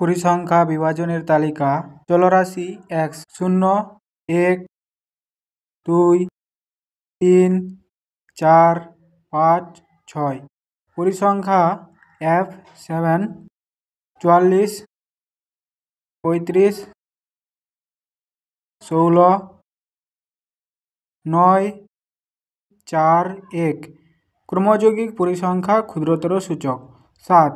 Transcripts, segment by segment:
পরিসংখ্যা বিভাজনের তালিকা। চলরাশি x 0, 1, 2, 3, 4, 5, 6। পরিসংখ্যা f 7, 44, 35, 16, 9, 4, 1। ক্রমযৌগিক পরিসংখ্যা ক্ষুদ্রতর সূচক 7।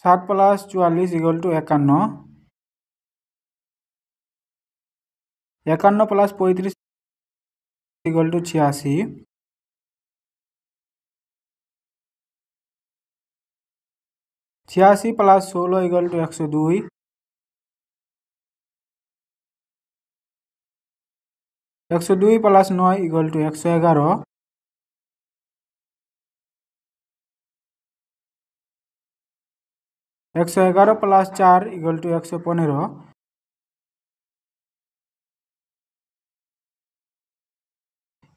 7 + 44 = 51। 51 + 35 = 86। 86 + 16 = 102। 102 + 9 = 111। 111 + 4 = 115।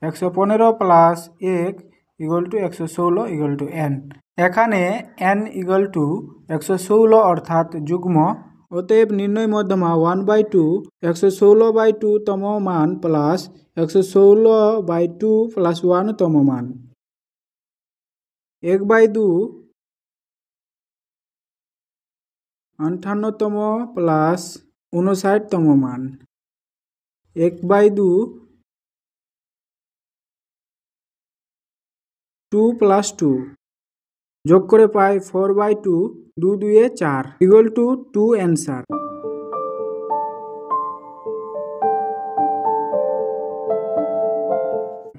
115 + 1 = 116 = n। এখানে n = 116 অর্থাৎ যুগ্ম। অতএব নির্ণয় মধ্যমা 1/2 116/2 তম মান প্লাস 116/2 + 1 তম মান। 1/2 58 তম প্লাস 59 তম মান। 1/2 2 + 2 যোগ করে পাই 4/2 2 2 এ 4 = 2 অ্যান্সার।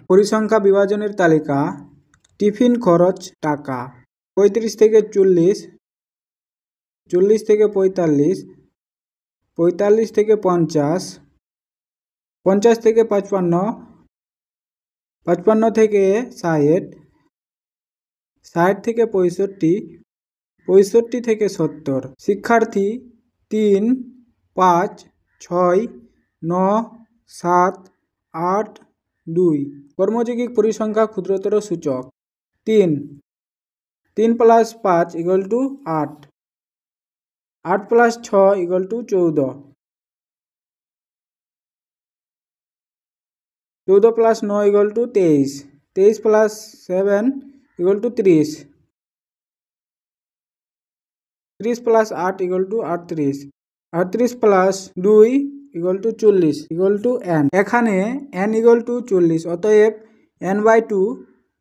পরিসংখ্যা বিভাজনের তালিকা। টিফিন খরচ টাকা 35 থেকে 40, 40 থেকে 45, 45 থেকে 50, 50 থেকে 55, 55 থেকে 60, 60 থেকে 65, 65 থেকে 70। শিক্ষার্থী 3, 5, 6, 9, 7, 8, 2। কর্মযৌগিক পরিসংখ্যা ক্ষুদ্রতর সূচক 3। 3 + 5 = 8। 8 + 6 = 14। 14 + 9 = 23। 23 + 7 = 30। 30 + 8 = 38। 38 + 2 = 40 = n। এখানে n = 40, অতএব n/2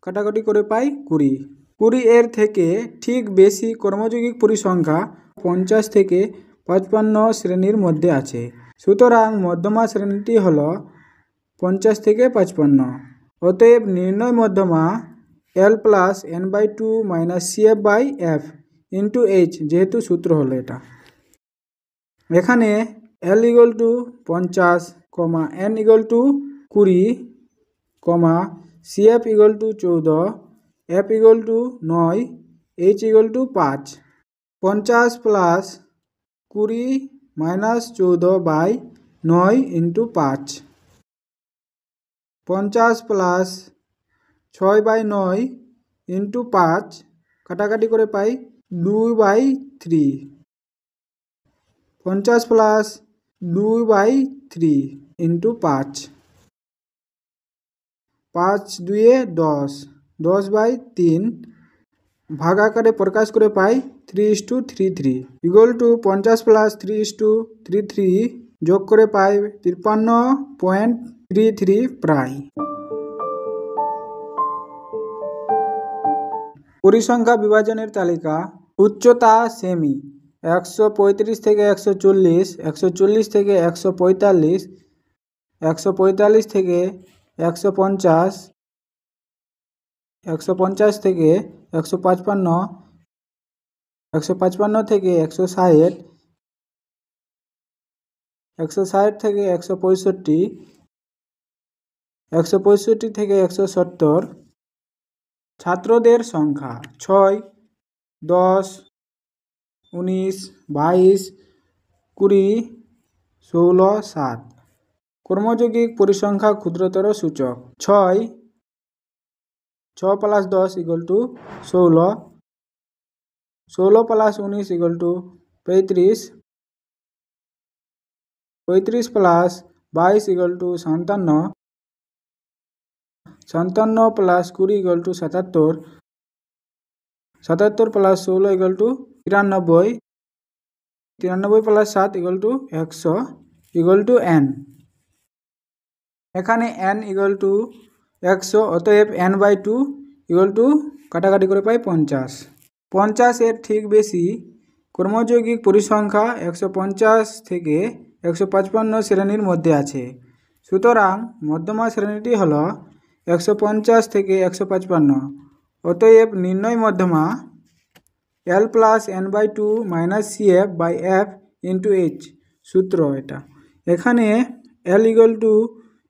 কাটাকাটি করে পাই 20। 20 এর থেকে ঠিক বেশি কর্মযৌগিক পরিসংখ্যা 50 থেকে 55 শ্রেণীর মধ্যে আছে। সুতরাং মধ্যমা শ্রেণীটি হল 50 থেকে 55। অতএব নির্ণয় মধ্যমা l + n/2 - CF/f * h, যেহেতু সূত্র হলো এটা। এখানে l = 50, n = 20, CF = 14, f = 9, h = 5। 50 + 20 - 14/9 × 5। 50 + 6/9 × 5 কাটাকাটি করে পাই 2/3। 50 + 2/3 × 5। 5 2 এ 10, 10/3 ভাগ আকারে প্রকাশ করে পাই 3:33 = 50 + 3:33 যোগ করে পাই 53.33 প্রায়। পরিসংখ্যা বিভাজনের তালিকা। উচ্চতা সেমি 135 থেকে 140, 140 থেকে 145, 145 থেকে 150, 150 থেকে 155, 155 থেকে 160, 160 থেকে 165, 165 থেকে 170। ছাত্রদের সংখ্যা 6, 10, 19, 22, 20, 16, 7। কর্মযৌগিক পরিসংখ্যা ক্ষুদ্রতর সূচক। 6 + 10 = 16, 16 + 19 = 35, 35 + 22 = 57, 57 + 20 = 77, 77 + 16 = 93, 93 + 7 = 100 n। এখানে n = 100, অতএব n/2 কাটাকাটি করে পাই 50। 50 এর ঠিক বেশি কর্মযৌগিক পরিসংখ্যা 150 থেকে 155 শ্রেণীর মধ্যে আছে। সুতরাং মধ্যমা শ্রেণীটি হল 150 থেকে 155। অতএব নির্ণয় মধ্যমা L + n/2 - CF/F × H। সূত্র এটা। এখানে L =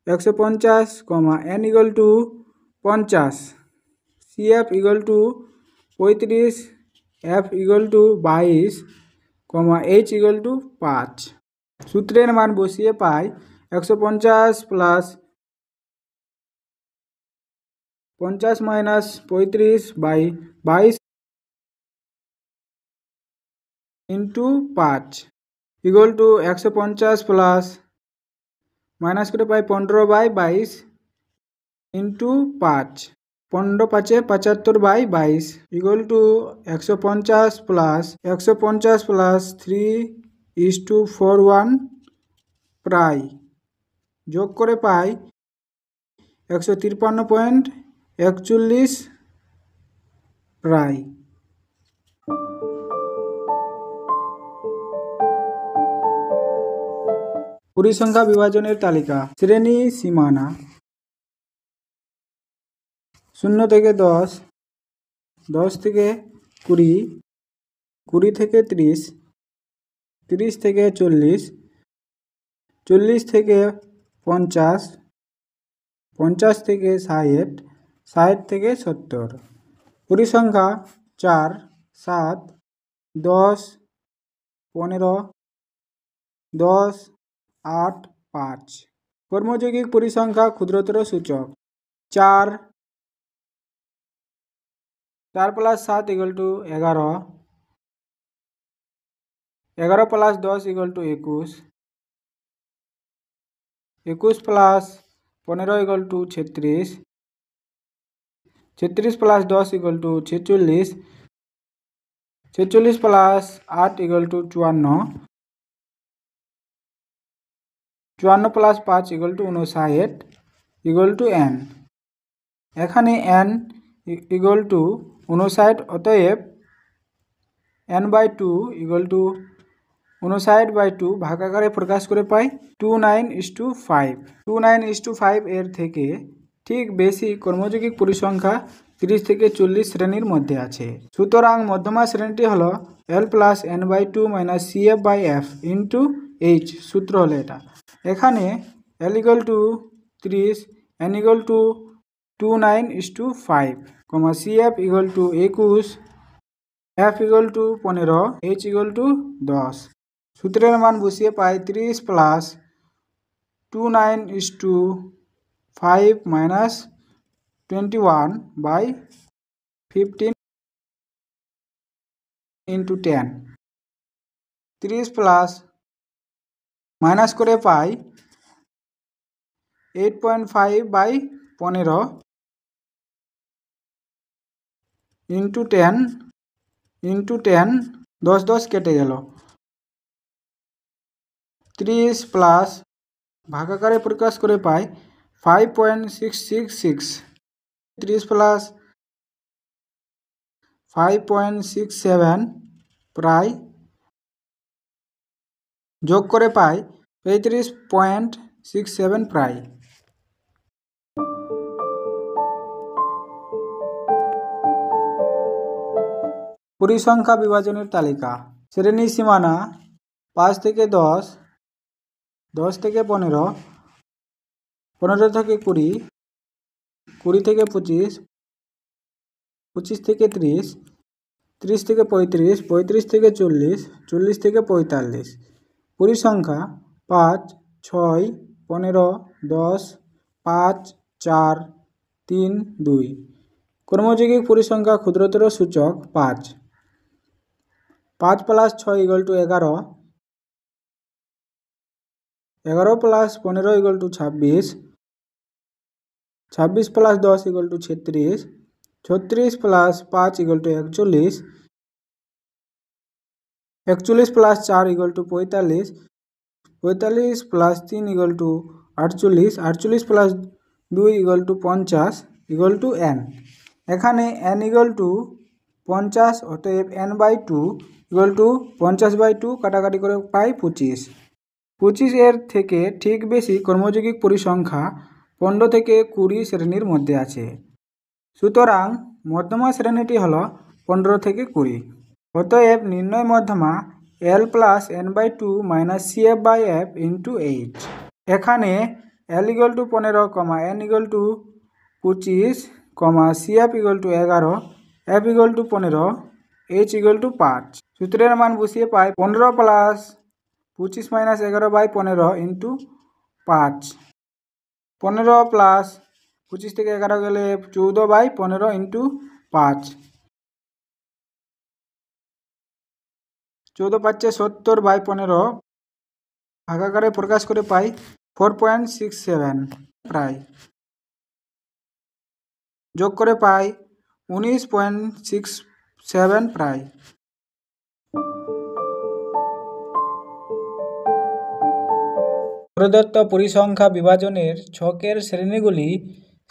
150, n = 50, CF = 35, F = 22, H = 5। সূত্রের মান বসিয়ে পাই 150 + 50 - 35/22 × 5 = 150 প্লাস মাইনাস করে পাই 15/22 × 5, 15×5 = 75/22 = 150 + 3:41 প্রায় যোগ করে পাই 153.41 প্রায়। পরিসংখ্যা বিভাজনের তালিকা। শ্রেণী সীমানা 0 থেকে 10, 10 থেকে 20, 20 থেকে 30, 30 থেকে 40, 40 থেকে 50, 50 থেকে 60, 60 থেকে 70। পরিসংখ্যা 4, 7, 10, 15, 10, 8, 5। কর্মযৌগিক পরিসংখ্যা ক্ষুদ্রতর সূচক। 4, 4 + 7 = 11, 11 + 10 = 21, 21 + 15 = 36, 36 + 10 = 46, 46 + 8 = 54, 54 + 5 = 59 n। এখানে n = 59, অতএব n/2 59/2 ভাগাকারে প্রকাশ করে পাই 29:5। 29:5 এর থেকে ঠিক বেশি কর্মযৌগিক পরিসংখ্যা 30 থেকে 40 শ্রেণীর মধ্যে আছে। সুতরাং মধ্যমা শ্রেণীটি হল L + n/2 - CF/F × H। সূত্র হলো এটা। এখানে L = 30, n = 29:5, CF = 21, F = 15, H = 10। সূত্রের মান বসিয়ে পাই 30 + 29:5 - 21/15 × 10। 30 প্লাস মাইনাস করে পাই 8.5/15 × 10 × 10, 10 10 কেটে গেল। 30 প্লাস ভাগাকারে প্রকাশ করে পাই 5.666, 30 প্লাস 5.67 প্রায় যোগ করে পাই 35.67 প্রায়। পরিসংখ্যা বিভাজনের তালিকা। শ্রেণী সীমানা 5 থেকে 10, 10 থেকে 15, 15 থেকে 20, 20 থেকে 25, 25 থেকে 30, 30 থেকে 35, 35 থেকে 40, 40 থেকে 45। পরিসংখ্যা 5, 6, 15, 10, 5, 4, 3, 2। কর্মযৌগিক পরিসংখ্যা ক্ষুদ্রতর সূচক 5। 5 + 6 = 11, 11 + 15 = 26, 26 + 10 = 36, 36 + 5 = 41, 41 + 4 = 45, 45 + 3 = 48, 48 + 2 = 50 = n। এখানে n = 50, অতএব n/2 = 50/2 কাটাকাটি করে পাই 25। 25 এর থেকে ঠিক বেশি কর্মযৌগিক পরিসংখ্যা 15 থেকে 20 শ্রেণীর মধ্যে আছে। সুতরাং মধ্যমা শ্রেণীটি হল 15 থেকে 20। অতএব নির্ণয় মধ্যমা L + n/2 - CF/F × H। এখানে L = 15, n = 25, CF = 11, F = 15, H = 5। সূত্রের মান বসিয়ে পাই 15 + 25 - 11/15 × 5। 15 + 25 থেকে 11 গেলে 14/15 × 5। 14 × 5 = 70/15, ভাগাকারে প্রকাশ করে পাই 4.67 প্রায়। যোগ করে পাই 19.67 প্রায়। প্রদত্ত পরিসংখ্যা বিভাজনের ছকের শ্রেণীগুলি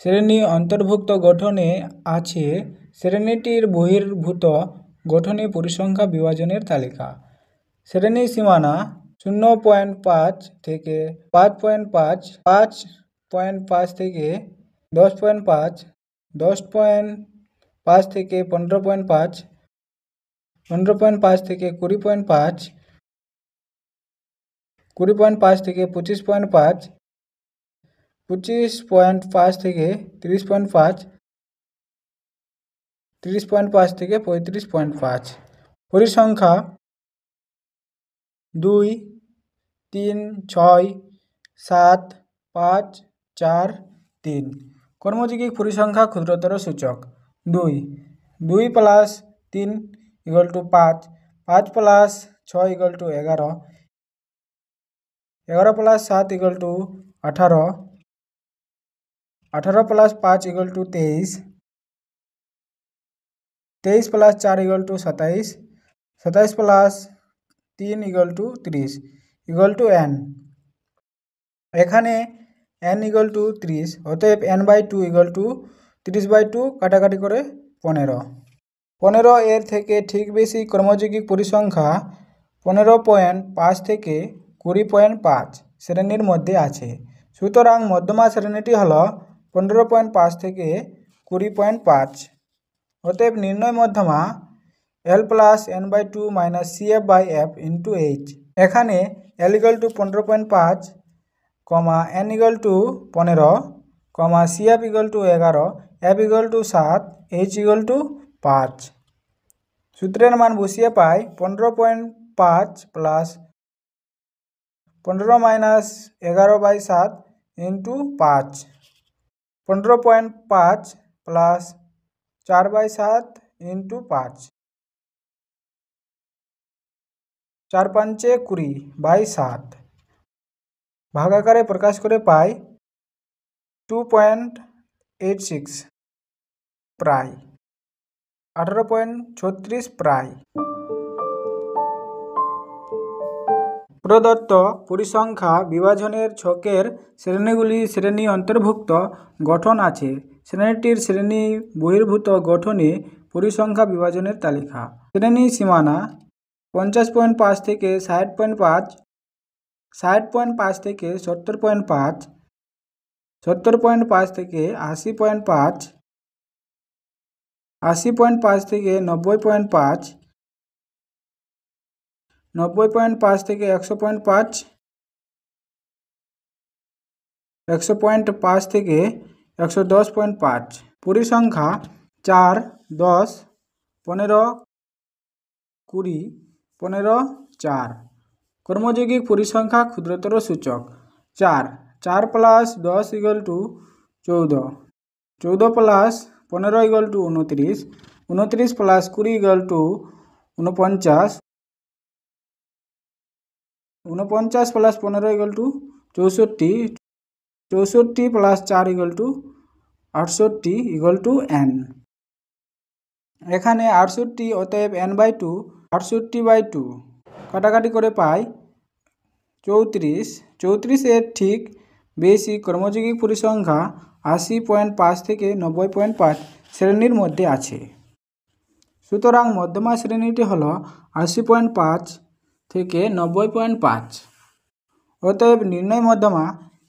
শ্রেণী অন্তর্ভুক্ত গঠনে আছে। শ্রেণীটির বহির্ভূত গঠনে পরিসংখ্যা বিভাজনের তালিকা। শ্রেণী সীমানা 0.5 থেকে 5.5, 5.5 থেকে 10.5, 10.5 থেকে 15.5, 15.5 থেকে 20.5, 20.5 থেকে 25.5, 25.5 থেকে 30.5, 30.5 থেকে 35.5। পরিসংখ্যা 2, 3, 6, 7, 5, 4, 3। কর্মযৌগিক পরিসংখ্যা ক্ষুদ্রতর সূচক 2। 2 + 3 = 5, 5 + 6 = 11, 11 + 7 = 18, 18 + 5 = 23, 23 + 4 = 27, 27 + 3 = 30 = n। এখানে n = 30, অতএব n/2 = 30/2 কাটাকাটি করে 15। 15 এর থেকে ঠিক বেশি কর্মযৌগিক পরিসংখ্যা 15.5 থেকে 20.5 শ্রেণীর মধ্যে আছে। সুতরাং মধ্যমা শ্রেণীটি হল 15.5 থেকে 20.5। অতএব নির্ণয় মধ্যমা L + n/2 - CF/F × H। এখানে L = 15.5, n = 15, CF = 11, F = 7, H = 5। সূত্রের মান বসিয়ে পাই 15.5 + 15 - 11/7 × 5, 15.5 + 4/7 × 5, 4×5 = 20/7, ভাগাকারে প্রকাশ করে পাই 2.86 প্রায়, 18.36 প্রায়। প্রদত্ত পরিসংখ্যা বিভাজনের ছকের শ্রেণীগুলি শ্রেণী অন্তর্ভুক্ত গঠন আছে। শ্রেণীটির শ্রেণী বহির্ভূত গঠনে পরিসংখ্যা বিভাজনের তালিকা। শ্রেণী সীমানা 50.5 থেকে 60.5, 60.5 থেকে 70.5, 70.5 থেকে 80.5, 80.5 থেকে 90.5, 90.5 থেকে 100.5, 100.5 থেকে 110.5। পরিসংখ্যা 4, 10, 15, 20, 15, 4। কর্মযৌগিক পরিসংখ্যা ক্ষুদ্রতর সূচক 4। 4 plus 10 equal to 14, 14 plus 15 equal to 29, 29 plus 20 equal to 49, 49 plus 15 equal to 64, 64 plus 4 equal to 68 equal to n। এখানে 68 অতএব n/2 68/2 কাটাকাটি করে পাই 34, 34 এর ঠিক বেশি কর্মযৌগিক পরিসংখ্যা 80.5 থেকে 90.5 শ্রেণীর মধ্যে আছে। সুতরাং মধ্যমা শ্রেণীটি হলো 80.5 থেকে 90.5। অতএব নির্ণয় মধ্যমা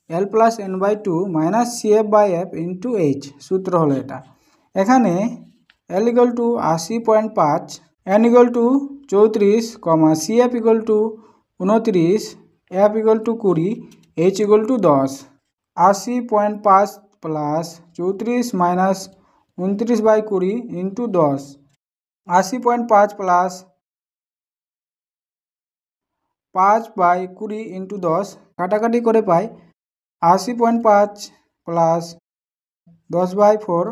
L plus n/2 minus CF/F into H সূত্র হলো এটা। এখানে L equal two 80.5, n equal two 34, CF equal two 29, F equal two 20, H equal to 10। 80.5 plus 34 minus 29/20 into 10, 80.5 plus 5/20 into 10 কাটাকাটি করে পাই 80.5 প্লাস 10/4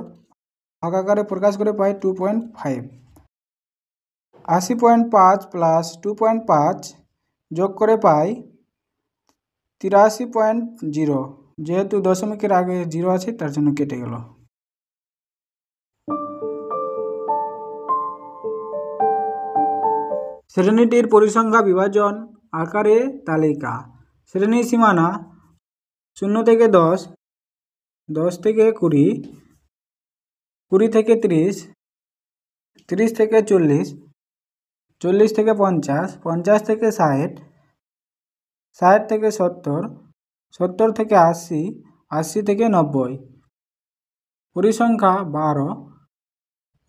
ভাগাকারে প্রকাশ করে পাই 2.5। 80.5 প্লাস 2.5 যোগ করে পাই 83.0, যেহেতু দশমিকের আগে 0 আছে তার জন্য কেটে গেল। শ্রেণীটির পরিসংখ্যা বিভাজন আকারে তালিকা। শ্রেণীর সীমানা 0 থেকে 10, 10 থেকে 20, 20 থেকে 30, 30 থেকে 40, 40 থেকে 50, 50 থেকে 60, 60 থেকে 70, 70 থেকে 80, 80 থেকে 90। পরিসংখ্যা 12,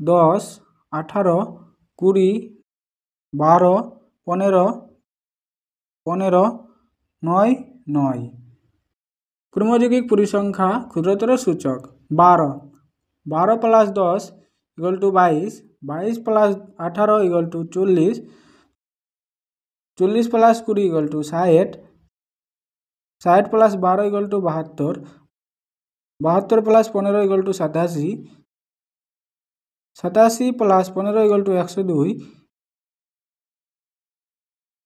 10, 18, 20, 12, 15, 15, 9, 9। ক্রমযৌগিক পরিসংখ্যা ক্ষুদ্রতর সূচক 12, 12 plus 10 equal to 22, 22 plus 18 equal to 40, 40 plus 20 equal to 60, 60 plus 12 equal to 72, 72 plus 15 equal to 87, 87 plus 15 equal to 102,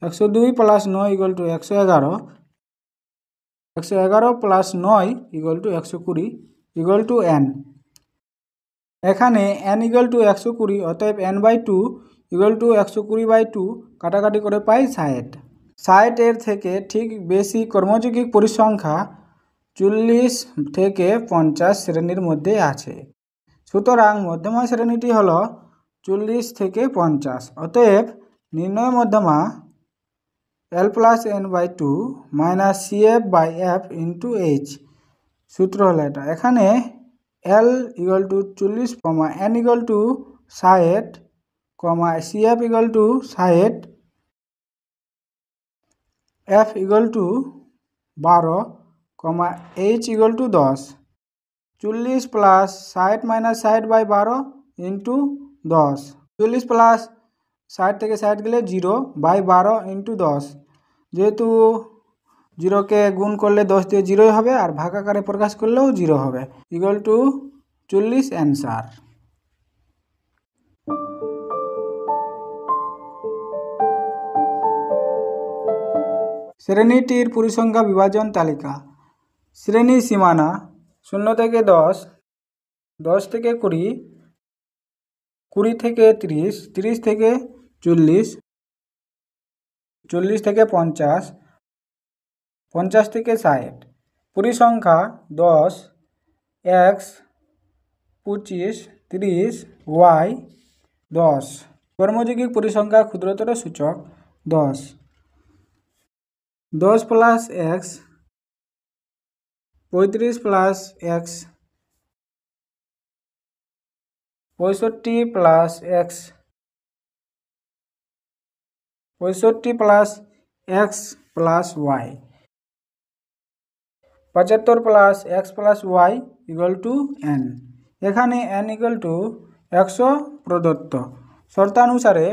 102 plus 9 equal to 111, 111 plus 9 equal to 120 equal to n। এখানে n ইকুয়াল টু 120, অতএব n/2 ইকুয়াল টু 120/2 কাটাকাটি করে পাই 60। 60 এর থেকে ঠিক বেশি কর্মযৌগিক পরিসংখ্যা 40 থেকে 50 শ্রেণীর মধ্যে আছে। সুতরাং মধ্যমা শ্রেণীটি হলো 40 থেকে 50। অতএব নির্ণয় মধ্যমা L plus n/2 minus CF/F into H সূত্র হলো এটা। এখানে L equal two 40, n equal two 60, CF equal two 60, F equal two 12, H equal to 10। 40 plus 60 minus 60/12 into 10, 40 plus 60 থেকে 60 গেলে 0/12 ইন্টু 10, যেহেতু 0কে গুণ করলে 10 দিয়ে 0 হবে আর ভাগাকারে প্রকাশ করলেও 0 হবে, ইকুয়াল টু 40 অ্যান্সার। শ্রেণীটির পরিসংখ্যা বিভাজন তালিকা। শ্রেণীর সীমানা 0 থেকে 10, 10 থেকে 20, 20 থেকে 30, 30 থেকে 40, 40 থেকে 50, 50 থেকে 60। পরিসংখ্যা 10, x, 25, 30, y, 10। কর্মযৌগিক পরিসংখ্যা ক্ষুদ্রতর সূচক 10, 10 plus x, 35 plus x, 65 plus x, 65 plus x plus y, 75 plus x plus y equal to n। এখানে n ইকুয়াল টু 100 প্রদত্ত। শর্তানুসারে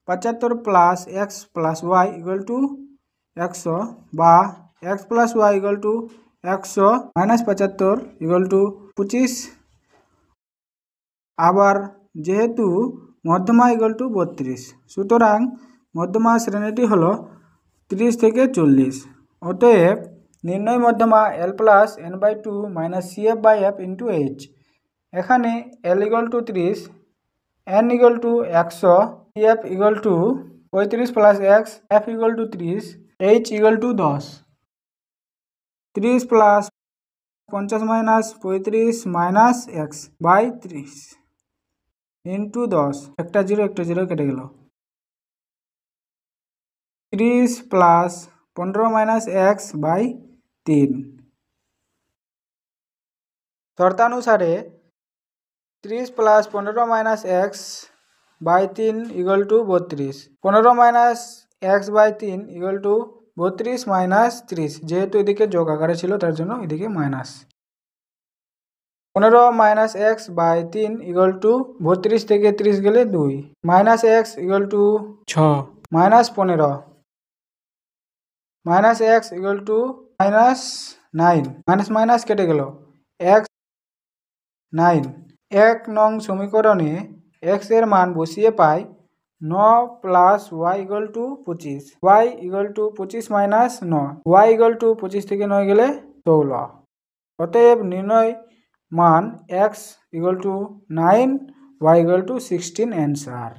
75 plus x plus y equal to 100 বা x plus y equal to 100 minus 75 equal to 25। আবার যেহেতু মধ্যমা equal to 32, সুতরাং মধ্যমা শ্রেণীটি হলো 30 থেকে 40। অতএব নির্ণয় মধ্যমা L plus n/2 minus CF/F into H। এখানে L equal to 30, n equal to 100, CF equal to 35 plus x, F equal to 30, H equal to 10। 30 plus 50 minus 35 minus x by 30 into 10, একটা zero কেটে গেল। 30 plus 15 minus x by 3। শর্তানুসারে 30 plus 15 minus x by 3 equal to 32। 15 minus x by 3 equal to 32 minus 30, যেহেতু এদিকে যোগ আকারে ছিল তার জন্য এদিকে minus. 15 minus x by 3 equal to 32 থেকে 30 গেলে 2, minus x equal to 6, minus 15 minus x equal to minus 9, minus minus কেটে গেল, x 9। 1 নং সমীকরণে x এর মান বসিয়ে পাই 9 plus y equal to 25, y equal to 25 minus 9, y equal to 25 থেকে 9 গেলে 16। অতএব নির্ণয় মান x equal two 9, y equal to 16 answer.